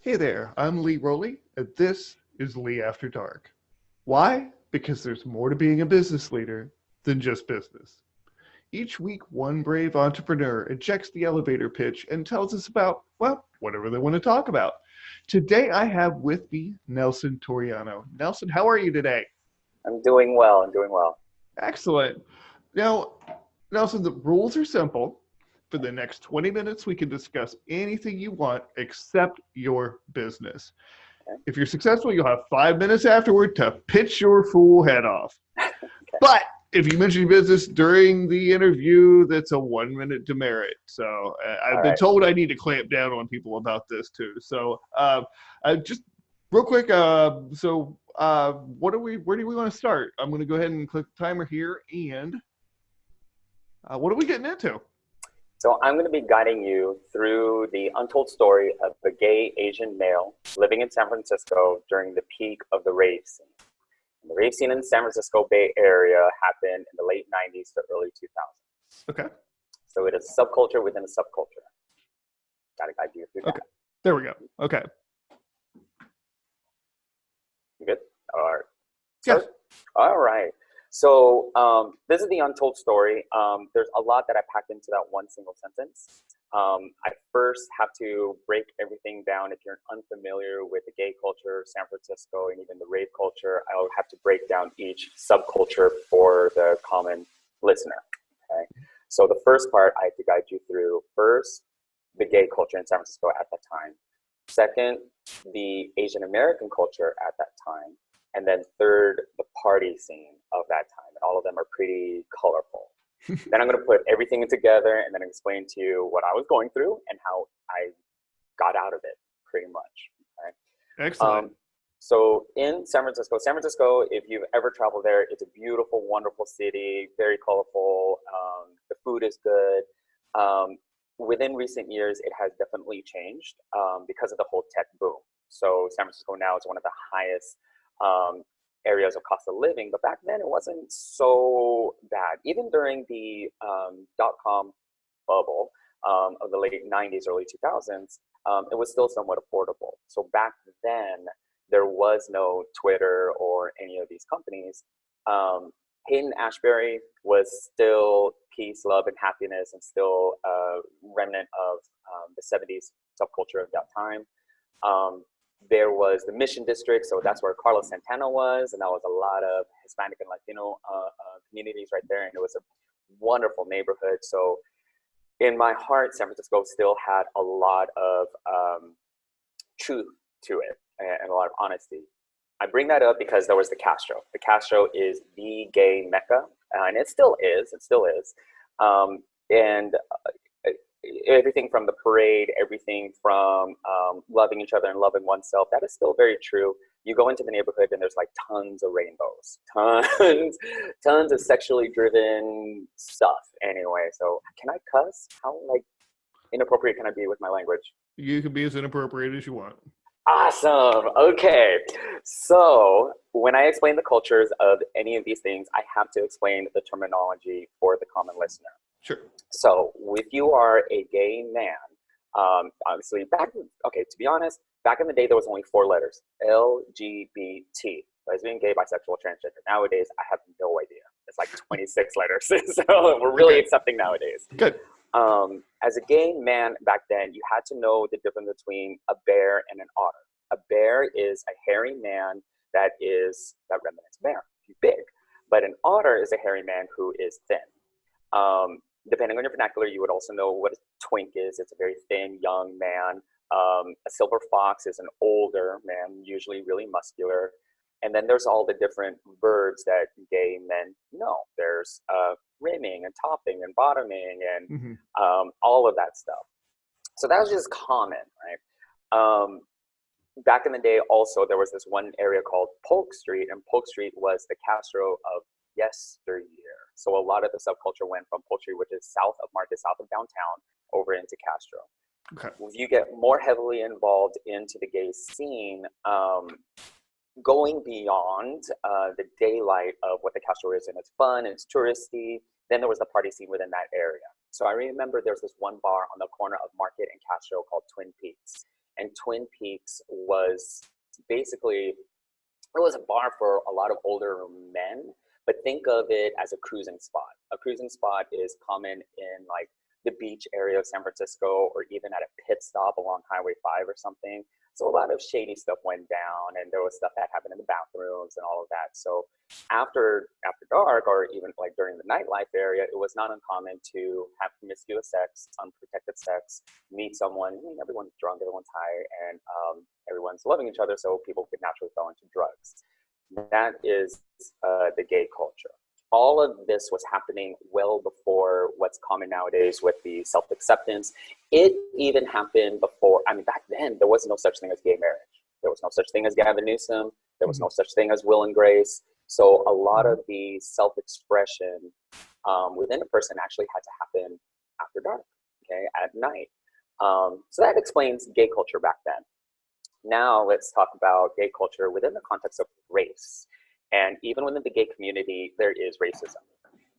Hey there, I'm Lee Rowley, and this is Lee After Dark. Why? Because there's more to being a business leader than just business. Each week, one brave entrepreneur ejects the elevator pitch and tells us about, well, whatever they want to talk about. Today, I have with me Nelson Toriano. Nelson, how are you today? I'm doing well. I'm doing well. Excellent. Now, Nelson, the rules are simple. For the next 20 minutes, we can discuss anything you want except your business. Okay. If you're successful, you'll have 5 minutes afterward to pitch your fool head off. Okay. But if you mention your business during the interview, that's a 1 minute demerit. So I've All been right. told I need to clamp down on people about this too. So just real quick. Where do we want to start? I'm going to go ahead and click the timer here. And what are we getting into? So I'm going to be guiding you through the untold story of the gay Asian male living in San Francisco during the peak of the rave scene. And the rave scene in the San Francisco Bay Area happened in the late 90s to early 2000s. Okay. So it is a subculture within a subculture. Got to guide you through Okay. that. There we go. Okay. You good? All right. Yes. All right. So this is the untold story. There's a lot that I packed into that one single sentence. I first have to break everything down. If you're unfamiliar with the gay culture, San Francisco, and even the rave culture, I'll have to break down each subculture for the common listener. Okay. So the first part I have to guide you through. First, the gay culture in San Francisco at that time. Second, the Asian American culture at that time. And then third, the party scene of that time. And all of them are pretty colorful. Then I'm going to put everything together and then explain to you what I was going through and how I got out of it, pretty much. Okay? Excellent. So in San Francisco, if you've ever traveled there, it's a beautiful, wonderful city, very colorful. The food is good. Within recent years, it has definitely changed because of the whole tech boom. So San Francisco now is one of the highest areas of cost of living, but back then it wasn't so bad. Even during the dot-com bubble of the late 90s, early 2000s, it was still somewhat affordable. So back then, there was no Twitter or any of these companies. Hayden Ashbury was still peace, love, and happiness, and still a remnant of the 70s subculture of that time. There was the Mission District, so that's where Carlos Santana was, and that was a lot of Hispanic and Latino communities right there, and it was a wonderful neighborhood. So in my heart, San Francisco still had a lot of truth to it and a lot of honesty. I bring that up because there was the Castro. The Castro is the gay mecca, and it still is. It still is. And everything from the parade, everything from loving each other and loving oneself, that is still very true. You go into the neighborhood and there's like tons of rainbows, tons of sexually driven stuff. Anyway, so can I cuss? How like inappropriate can I be with my language? You can be as inappropriate as you want. Awesome. Okay. So when I explain the cultures of any of these things, I have to explain the terminology for the common listener. Sure. So if you are a gay man, obviously to be honest, back in the day, there was only 4 letters, LGBT, lesbian, gay, bisexual, transgender. Nowadays, I have no idea. It's like 26 letters. So we're really accepting nowadays. Good. As a gay man back then, you had to know the difference between a bear and an otter. A bear is a hairy man that represents a bear. He's big. But an otter is a hairy man who is thin. Depending on your vernacular, you would also know what a twink is. It's a very thin, young man. A silver fox is an older man, usually really muscular. And then there's all the different verbs that gay men know. There's rimming and topping and bottoming and all of that stuff. So that was just common, right? Back in the day, also, there was this one area called Polk Street, and Polk Street was the Castro of yesteryear. So a lot of the subculture went from Polk Street, which is south of Market, south of downtown, over into Castro. Okay. If you get more heavily involved into the gay scene, going beyond the daylight of what the Castro is, and it's fun, and it's touristy, then there was the party scene within that area. So I remember there's this one bar on the corner of Market and Castro called Twin Peaks. And Twin Peaks was basically, it was a bar for a lot of older men, but think of it as a cruising spot. A cruising spot is common in like the beach area of San Francisco, or even at a pit stop along Highway 5 or something. So a lot of shady stuff went down, and there was stuff that happened in the bathrooms and all of that. So after dark, or even like during the nightlife area, it was not uncommon to have promiscuous sex, unprotected sex, meet someone. I mean, everyone's drunk, everyone's high, and everyone's loving each other, so people could naturally fall into drugs. That is the gay culture. All of this was happening well before what's common nowadays with the self-acceptance. It even happened before, I mean, back then, there was no such thing as gay marriage. There was no such thing as Gavin Newsom. There was no such thing as Will and Grace. So a lot of the self-expression within a person actually had to happen after dark, okay, at night. So that explains gay culture back then. Now let's talk about gay culture within the context of race. And even within the gay community, there is racism.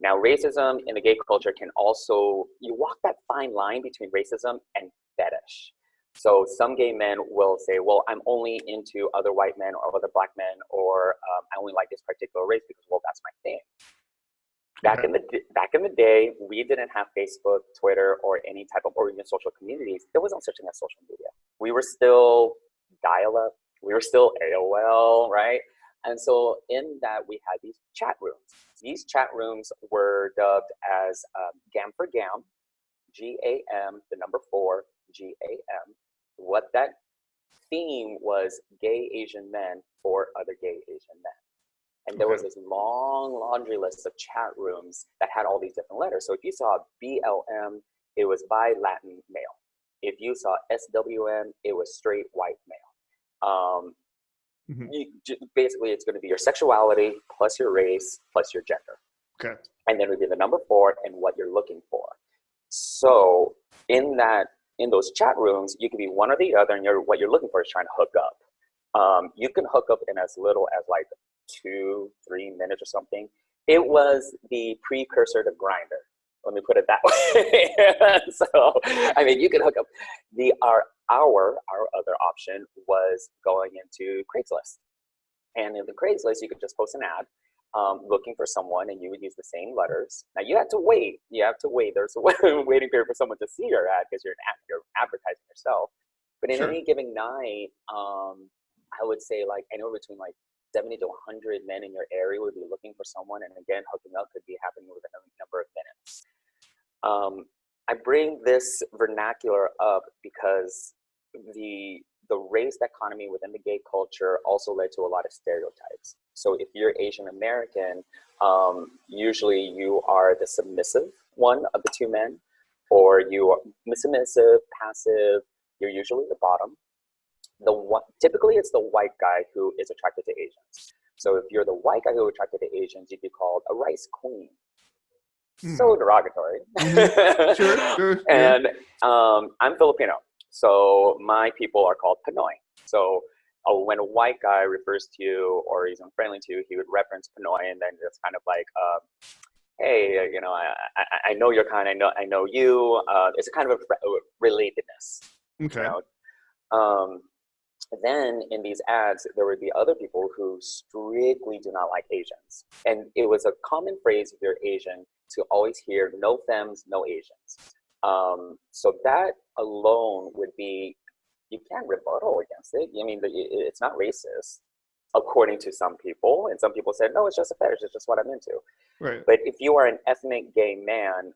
Now, racism in the gay culture can also, you walk that fine line between racism and fetish. So some gay men will say, well, I'm only into other white men or other black men, or I only like this particular race because, well, that's my thing. Back in the day, we didn't have Facebook, Twitter, or any type of, or even social communities. There was no such thing as social media. We were still dial-up. We were still AOL, right? And so in that, we had these chat rooms. These chat rooms were dubbed as GAM for GAM, G-A-M, the number 4, G-A-M. What that theme was, gay Asian men for other gay Asian men. And there was this long laundry list of chat rooms that had all these different letters. So if you saw BLM, it was bi Latin male. If you saw SWM, it was straight white male. Basically, it's going to be your sexuality plus your race plus your gender. Okay. And then it would be the number 4 and what you're looking for. So in those chat rooms, you could be one or the other, and what you're looking for is trying to hook up. You can hook up in as little as like 2-3 minutes or something. It was the precursor to Grindr. Let me put it that way. So, I mean, you could hook up. Our other option was going into Craigslist. And in the Craigslist, you could just post an ad looking for someone, and you would use the same letters. Now, you have to wait. There's a waiting period for someone to see your ad because you're advertising yourself. But in any given night, I would say like anywhere between like 70 to 100 men in your area would be looking for someone. And again, hooking up could be happening within a number of minutes. I bring this vernacular up because the race dichotomy within the gay culture also led to a lot of stereotypes. So if you're Asian American, usually you are the submissive one of the two men, or you are submissive, passive, you're usually the bottom. Typically it's the white guy who is attracted to Asians. So if you're the white guy who is attracted to Asians, you'd be called a rice queen. So derogatory. Sure. And I'm Filipino, so my people are called Pinoy. So when a white guy refers to you or he's unfriendly to you, he would reference Pinoy, and then it's kind of like, hey, you know, I know your kind, I know you. It's a kind of a relatedness. Okay. You know? Then in these ads, there would be other people who strictly do not like Asians. And it was a common phrase if you're Asian to always hear no femmes, no Asians. So that alone would be, you can't rebuttal against it. I mean, it's not racist, according to some people. And some people said, no, it's just a fetish, it's just what I'm into. Right. But if you are an ethnic gay man,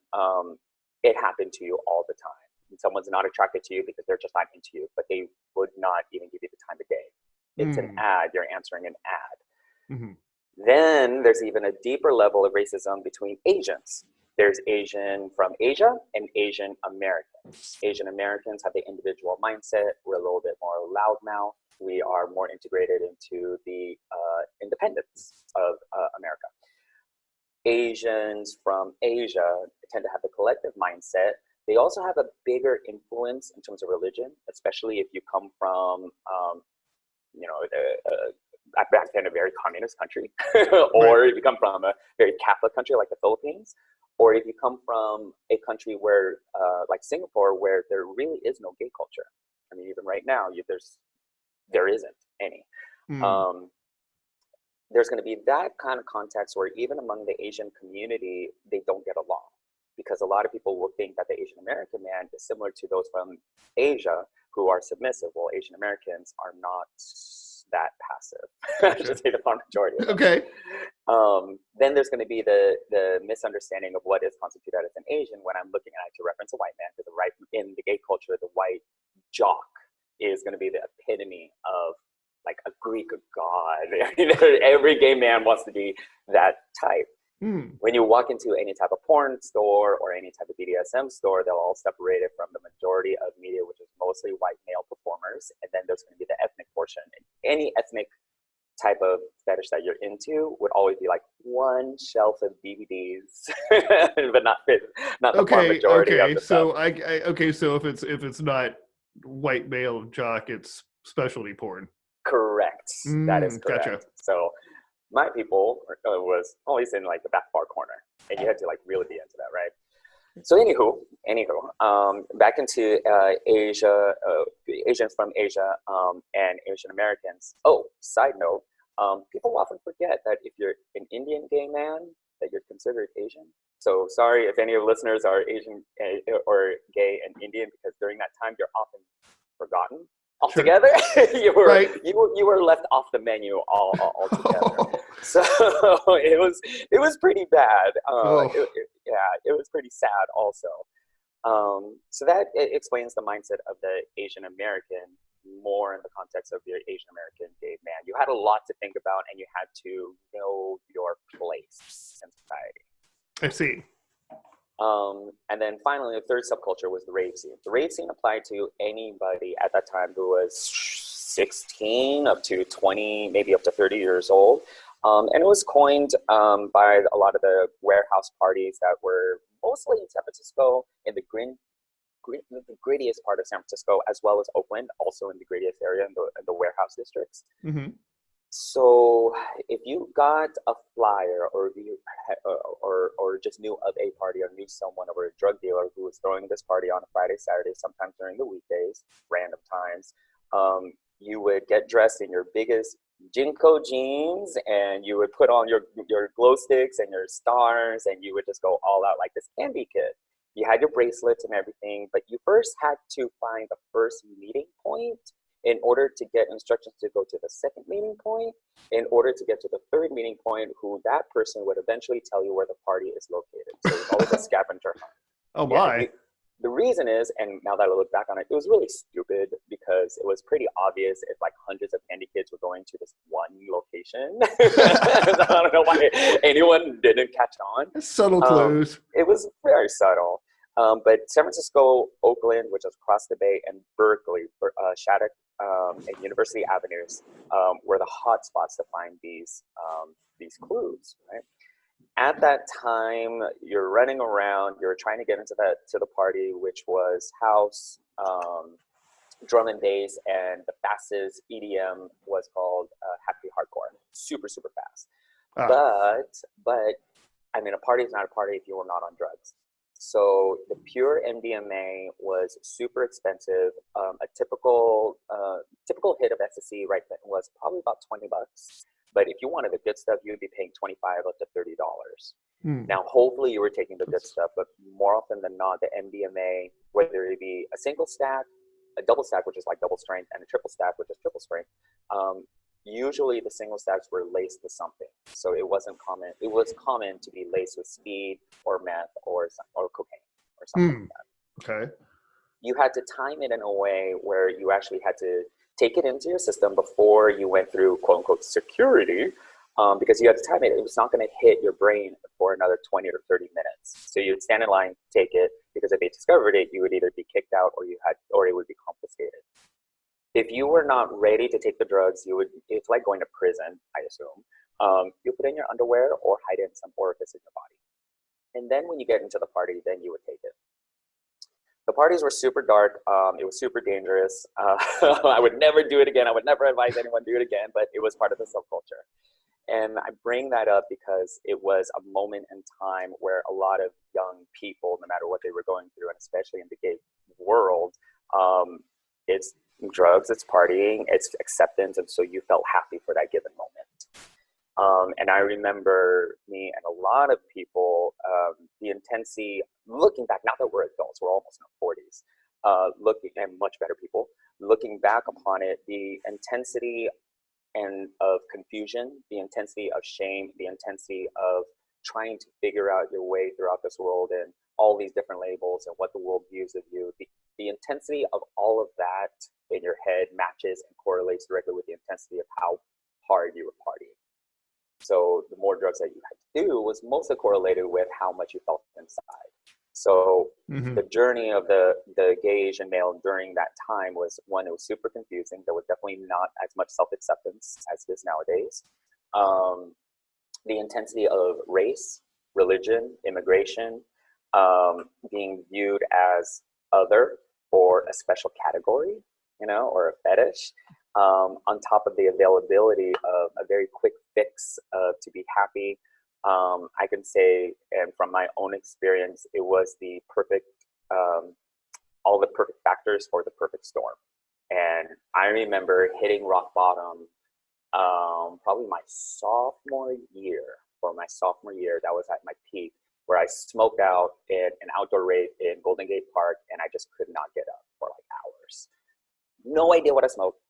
it happened to you all the time. And someone's not attracted to you because they're just not into you, but they would not even give you the time of day. It's an ad, you're answering an ad. Then there's even a deeper level of racism between Asians. There's Asian from Asia and Asian Americans. Asian Americans have the individual mindset. We're a little bit more loudmouth. We are more integrated into the independence of America. Asians from Asia tend to have the collective mindset. They also have a bigger influence in terms of religion, especially if you come from, back then a very communist country, or if you come from a very Catholic country like the Philippines, or if you come from a country where, like Singapore, where there really is no gay culture. I I mean, even right now, there isn't any. Mm. There's going to be that kind of context where even among the Asian community, they don't get along, because a lot of people will think that the Asian American man is similar to those from Asia who are submissive. Well, Asian Americans are not that passive. I should say the far majority of them. Okay. Then there's going to be the misunderstanding of what is constituted as an Asian when I'm looking at it to reference a white man, because in the gay culture, the white jock is going to be the epitome of like a Greek god. Every gay man wants to be that type. When you walk into any type of porn store or any type of BDSM store, they're all separated from the majority of media, which is mostly white male performers. And then there's going to be the ethnic portion. And any ethnic type of fetish that you're into would always be like one shelf of DVDs, but not the far majority of the so stuff. So if it's not white male jock, it's specialty porn. Correct. That is correct. Gotcha. So my people was always in like the back far corner, and you had to like really be into that, right? So anywho, back into Asia, Asians from Asia, and Asian Americans. Oh, side note, people often forget that if you're an Indian gay man, that you're considered Asian. So sorry if any of the listeners are Asian or gay and Indian, because during that time you're often forgotten altogether. Sure. you were left off the menu altogether. So it was pretty bad. It was pretty sad also. So that explains the mindset of the Asian American more in the context of the Asian American gay man. You had a lot to think about, and you had to know your place in society. I see. And then finally, the third subculture was the rave scene. The rave scene applied to anybody at that time who was 16 up to 20, maybe up to 30 years old. And it was coined by a lot of the warehouse parties that were mostly in San Francisco, in the grittiest part of San Francisco, as well as Oakland, also in the grittiest area in the warehouse districts. Mm-hmm. So if you got a flyer, or just knew of a party, or knew someone or a drug dealer who was throwing this party on a Friday, Saturday, sometimes during the weekdays, random times, you would get dressed in your biggest Jinko jeans, and you would put on your glow sticks and your stars, and you would just go all out like this candy kid. You had your bracelets and everything, but you first had to find the first meeting point in order to get instructions to go to the second meeting point, in order to get to the third meeting point, who that person would eventually tell you where the party is located. So it's always a scavenger hunt. Oh my. Yeah, the reason is, and now that I look back on it, it was really stupid, because it was pretty obvious if like hundreds of candy kids were going to this one location. I don't know why anyone didn't catch on. Subtle clues. It was very subtle. But San Francisco, Oakland, which is across the bay, and Berkeley, Shattuck, and University Avenues were the hot spots to find these clues, right? At that time, you're running around, you're trying to get into the party, which was house, drum and bass, and the fastest EDM was called happy hardcore, super, super fast. But I mean, a party is not a party if you were not on drugs. So the pure MDMA was super expensive. A typical hit of ecstasy right then was probably about $20. But if you wanted the good stuff, you'd be paying $25 up to $30. Now, hopefully you were taking the good stuff, but more often than not, the MDMA, whether it be a single stack, a double stack, which is like double strength, and a triple stack, which is triple strength, usually the single stacks were laced with something. So it wasn't common. It was common to be laced with speed or meth or cocaine or something like that. Okay. You had to time it in a way where you actually had to take it into your system before you went through quote unquote security, because you had to time it. It was not going to hit your brain for another 20 or 30 minutes. So you'd stand in line, take it, because if they discovered it, you would either be kicked out or it would be confiscated. If you were not ready to take the drugs, it's like going to prison, I assume. You put in your underwear or hide it in some orifice in your body. And then when you get into the party, then you would take it. The parties were super dark. It was super dangerous. I would never do it again. I would never advise anyone to do it again, but it was part of the subculture. And I bring that up because it was a moment in time where a lot of young people, no matter what they were going through, and especially in the gay world, it's drugs, it's partying, it's acceptance, and so you felt happy for that given moment. And I remember me and a lot of people, the intensity, looking back, now that we're adults, we're almost in our 40s, looking, and much better people, looking back upon it, the intensity and of confusion, the intensity of shame, the intensity of trying to figure out your way throughout this world and all these different labels and what the world views of you, the intensity of all of that in your head matches and correlates directly with the intensity of how hard you were partying. So the more drugs that you had to do was mostly correlated with how much you felt inside. So the journey of the gay Asian male during that time was, one, it was super confusing. There was definitely not as much self-acceptance as it is nowadays. The intensity of race, religion, immigration, being viewed as other or a special category, you know, or a fetish, on top of the availability of a very quick fix to be happy. I can say, and from my own experience, it was the perfect, all the perfect factors for the perfect storm. And I remember hitting rock bottom probably my sophomore year, that was at my peak, where I smoked out in an outdoor rave in Golden Gate Park, and I just could not get up for like hours. No idea what I smoked.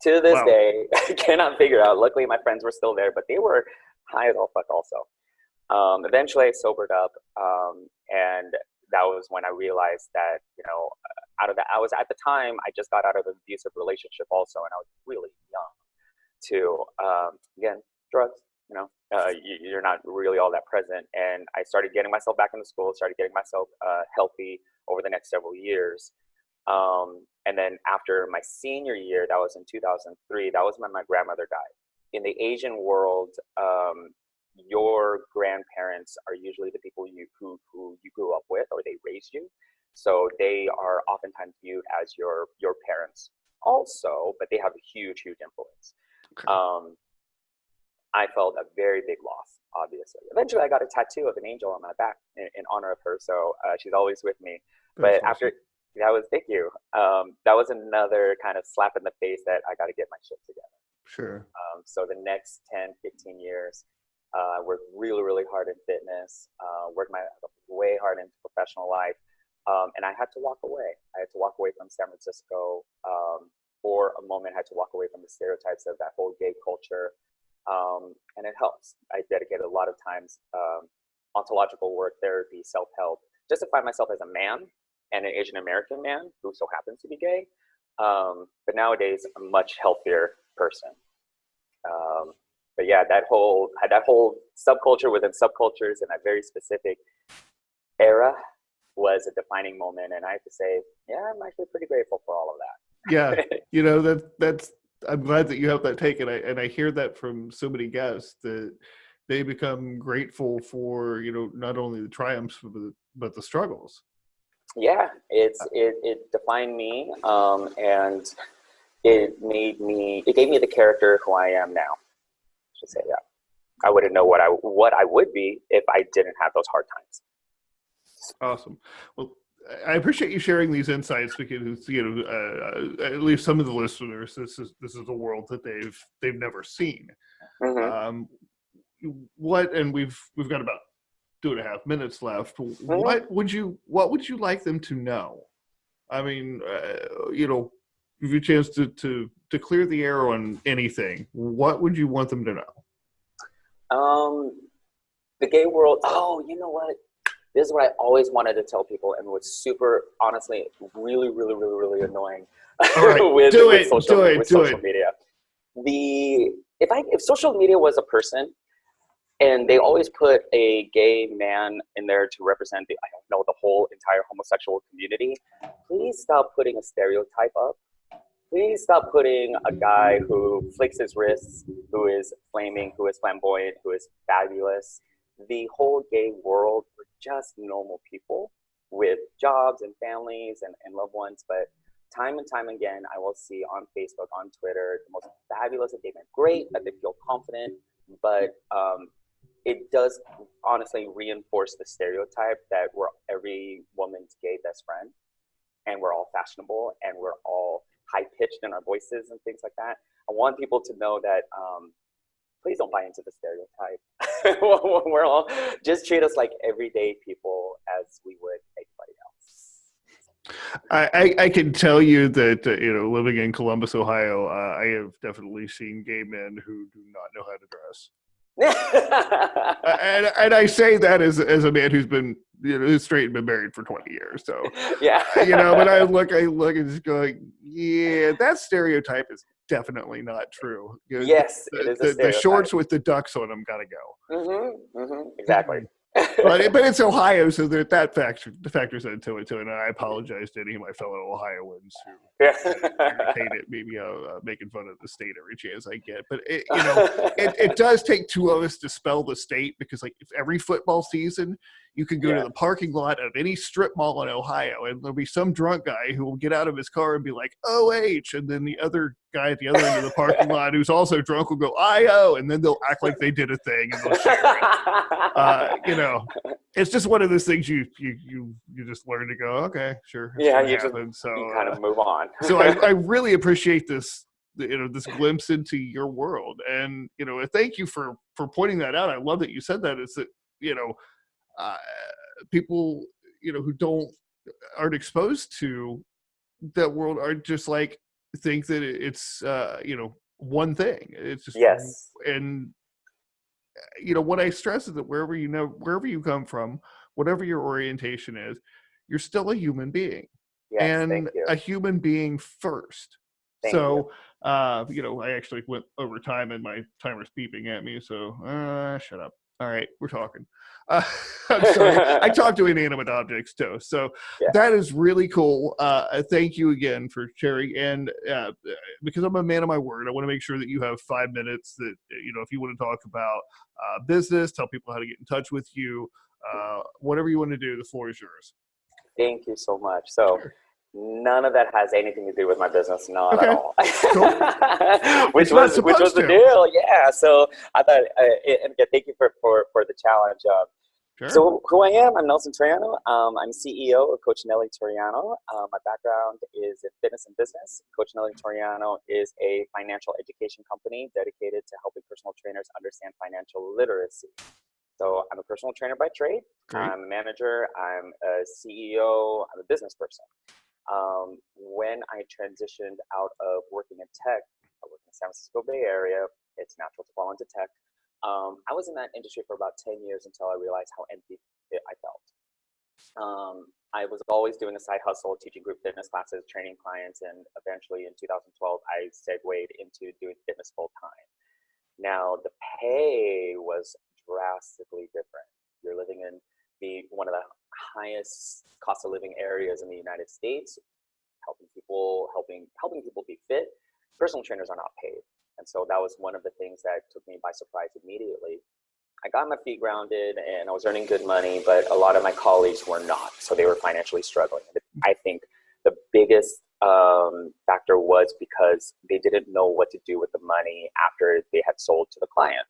To this day, I cannot figure out. Luckily, my friends were still there, but they were high as all fuck also. Eventually, I sobered up, and that was when I realized that, you know, I was at the time, I just got out of an abusive relationship also, and I was really young to, again, drugs, you know, you're not really all that present. And I started getting myself back into school, started getting myself healthy over the next several years. And then after my senior year, that was in 2003, that was when my grandmother died. In the Asian world, your grandparents are usually the people who you grew up with, or they raised you. So they are oftentimes viewed as your parents also, but they have a huge, huge influence. Okay. I felt a very big loss, obviously. Eventually, I got a tattoo of an angel on my back in honor of her. So she's always with me. That's but awesome. After that was, thank you. That was another kind of slap in the face that I got to get my shit together. Sure. So the next 10, 15 years, I worked really, really hard in fitness, worked my way hard into professional life. And I had to walk away. I had to walk away from San Francisco. For a moment, I had to walk away from the stereotypes of that whole gay culture. And it helps. I dedicated a lot of times, ontological work, therapy, self-help, just to find myself as a man and an Asian American man who so happens to be gay. But nowadays, a much healthier person. But yeah, that whole subculture within subcultures and that very specific era was a defining moment. And I have to say, yeah, I'm actually pretty grateful for all of that. Yeah, you know, that's I'm glad that you have that take, and I hear that from so many guests that they become grateful for, you know, not only the triumphs but the struggles. Yeah, it defined me, and it gave me the character who I am now. I should say that. I wouldn't know what I would be if I didn't have those hard times. Awesome. Well, I appreciate you sharing these insights, because, you know, at least some of the listeners, this is a world that they've never seen. Mm-hmm. And we've got about 2.5 minutes left. Mm-hmm. What would you like them to know? I mean, you know, give you a chance to clear the air on anything. What would you want them to know? The gay world. Oh, you know what? This is what I always wanted to tell people, and was super, honestly, really, really, really, really annoying with social media. If social media was a person, and they always put a gay man in there to represent the whole entire homosexual community, please stop putting a stereotype up. Please stop putting a guy who flicks his wrists, who is flaming, who is flamboyant, who is fabulous. The whole gay world, we're just normal people with jobs and families and loved ones. But time and time again, I will see on Facebook, on Twitter, the most fabulous of gay men. Great that they feel confident, but it does honestly reinforce the stereotype that we're every woman's gay best friend, and we're all fashionable, and we're all high pitched in our voices and things like that. I want people to know that please don't buy into the stereotype. We're all just treat us like everyday people as we would anybody else. I can tell you that living in Columbus, Ohio, I have definitely seen gay men who do not know how to dress. And I say that as a man who's been who's straight and been married for 20 years. So yeah, but I look and just go like, yeah, that stereotype is definitely not true. Yes, it is a stereotype. The shorts with the ducks on them gotta go. Exactly. but it's Ohio, so that factors into it too. And I apologize to any of my fellow Ohioans who irritate at me, making fun of the state every chance I get. But it does take two of us to spell the state, because like if every football season you can go to the parking lot of any strip mall in Ohio, and there'll be some drunk guy who will get out of his car and be like OH, and then the other guy at the other end of the parking lot who's also drunk will go IO, and then they'll act like they did a thing and they'll share it. It's just one of those things you just learn to go, okay, sure. Yeah, you kind of move on. So I really appreciate this this glimpse into your world, and thank you for pointing that out. I love that you said that. It's that people who aren't exposed to that world are just like think that it's one thing. It's just yes. And what I stress is that wherever you come from, whatever your orientation is, you're still a human being. Yes, and a human being first. Thank you. I actually went over time and my timer's beeping at me, so shut up. All right, we're talking. I'm sorry. I talk to inanimate objects too, so that is really cool. Thank you again for sharing. And because I'm a man of my word, I want to make sure that you have 5 minutes. That if you want to talk about business, tell people how to get in touch with you, whatever you want to do. The floor is yours. Thank you so much. So. Sure. None of that has anything to do with my business, not at all. Cool. which was the deal, yeah. So I thought, and thank you for the challenge. Sure. So who I am, I'm Nelson Toriano. I'm CEO of Coach Nelly Toriano. My background is in fitness and business. Coach Nelly Toriano is a financial education company dedicated to helping personal trainers understand financial literacy. So I'm a personal trainer by trade. Great. I'm a manager. I'm a CEO. I'm a business person. When I transitioned out of working in tech, I worked in the San Francisco Bay Area. It's natural to fall into tech. I was in that industry for about 10 years until I realized how empty I felt. I was always doing a side hustle, teaching group fitness classes, training clients, and eventually in 2012, I segued into doing fitness full time. Now, the pay was drastically different. You're living in one of the highest cost of living areas in the United States, helping people be fit. Personal trainers are not paid. And so that was one of the things that took me by surprise immediately. I got my feet grounded and I was earning good money, but a lot of my colleagues were not. So they were financially struggling. I think the biggest factor was because they didn't know what to do with the money after they had sold to the client.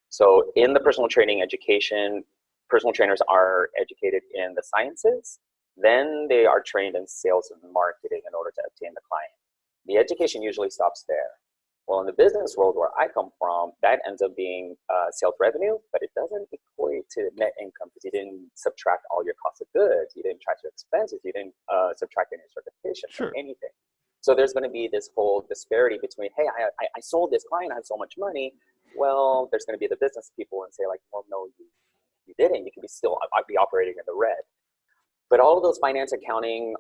So in the personal training education, personal trainers are educated in the sciences, then they are trained in sales and marketing in order to obtain the client. The education usually stops there. Well, in the business world where I come from, that ends up being sales revenue, but it doesn't equate to net income because you didn't subtract all your cost of goods, you didn't track your expenses, you didn't subtract any certifications or anything. So there's going to be this whole disparity between, hey, I sold this client, I have so much money. Well, there's going to be the business people and say like, well, no, you didn't. You can be operating in the red. But all of those finance, accounting,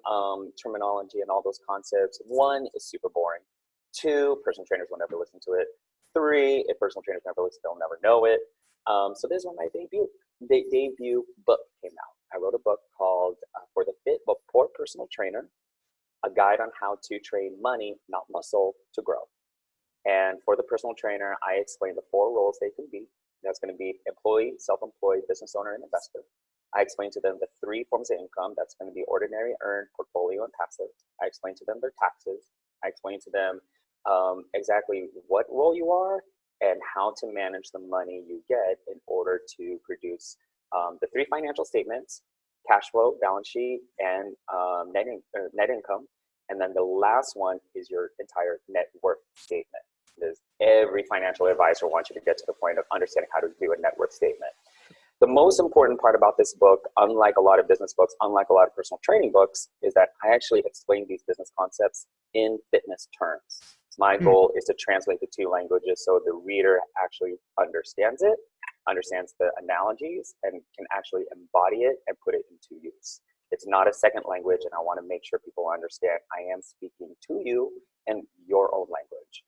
terminology, and all those concepts, 1 is super boring. 2, personal trainers will never listen to it. 3, if personal trainers never listen, they'll never know it. So this is when my debut book came out. I wrote a book called For the Fit but Poor Personal Trainer, a guide on how to train money, not muscle, to grow. And for the personal trainer, I explained the 4 roles they can be. That's going to be employee, self-employed, business owner, and investor. I explained to them the 3 forms of income. That's going to be ordinary, earned, portfolio, and passive. I explained to them their taxes. I explained to them exactly what role you are and how to manage the money you get in order to produce the 3 financial statements: cash flow, balance sheet, and net income. And then the last one is your entire net worth statement. Because every financial advisor wants you to get to the point of understanding how to do a net worth statement. The most important part about this book, unlike a lot of business books, unlike a lot of personal training books, is that I actually explain these business concepts in fitness terms. My goal is to translate the two languages so the reader actually understands it, understands the analogies, and can actually embody it and put it into use. It's not a second language, and I want to make sure people understand I am speaking to you in your own language.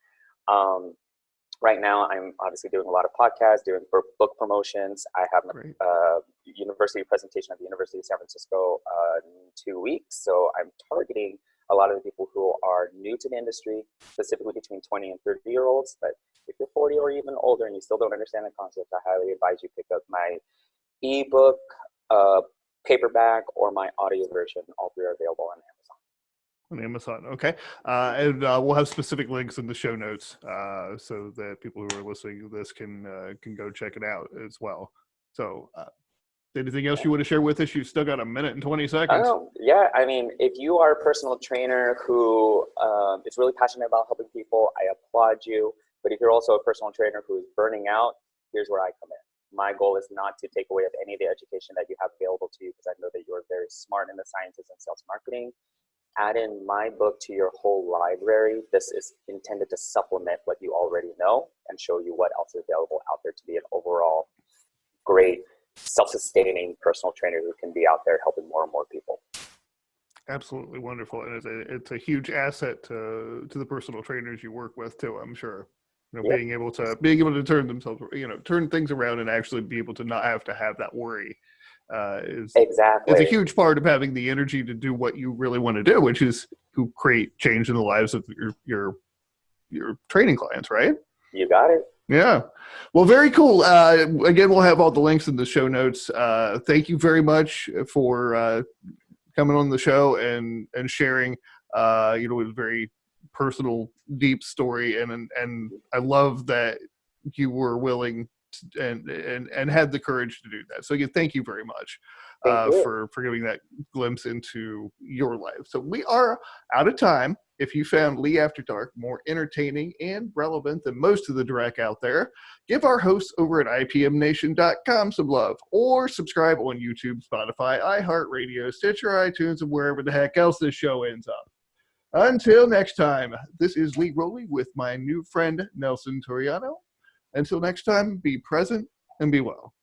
Right now, I'm obviously doing a lot of podcasts, doing book promotions. I have a university presentation at the University of San Francisco in 2 weeks. So I'm targeting a lot of the people who are new to the industry, specifically between 20 and 30-year-olds. But if you're 40 or even older and you still don't understand the concept, I highly advise you pick up my ebook, paperback, or my audio version. All three are available on Amazon. On Amazon, okay. And we'll have specific links in the show notes so that people who are listening to this can go check it out as well. So anything else you want to share with us? You've still got a minute and 20 seconds. Oh, yeah. I mean, if you are a personal trainer who is really passionate about helping people, I applaud you. But if you're also a personal trainer who is burning out, here's where I come in. My goal is not to take away of any of the education that you have available to you, because I know that you're very smart in the sciences and sales marketing. Add in my book to your whole library. This is intended to supplement what you already know and show you what else is available out there to be an overall great, self-sustaining personal trainer who can be out there helping more and more people. Absolutely wonderful. And it's a huge asset to the personal trainers you work with too, I'm sure. You know, being able to turn things around and actually be able to not have to have that worry is a huge part of having the energy to do what you really want to do, which is to create change in the lives of your training clients, right? You got it. Yeah. Well, very cool. Again, we'll have all the links in the show notes. Thank you very much for coming on the show and sharing a very personal, deep story, and I love that you were willing and had the courage to do that. So again, thank you very much for giving that glimpse into your life. So we are out of time. If you found Lee After Dark more entertaining and relevant than most of the direct out there, give our hosts over at IPMNation.com some love, or subscribe on YouTube, Spotify, iHeartRadio, Stitcher, iTunes, and wherever the heck else this show ends up. Until next time, this is Lee Rowley with my new friend, Nelson Toriano. Until next time, be present and be well.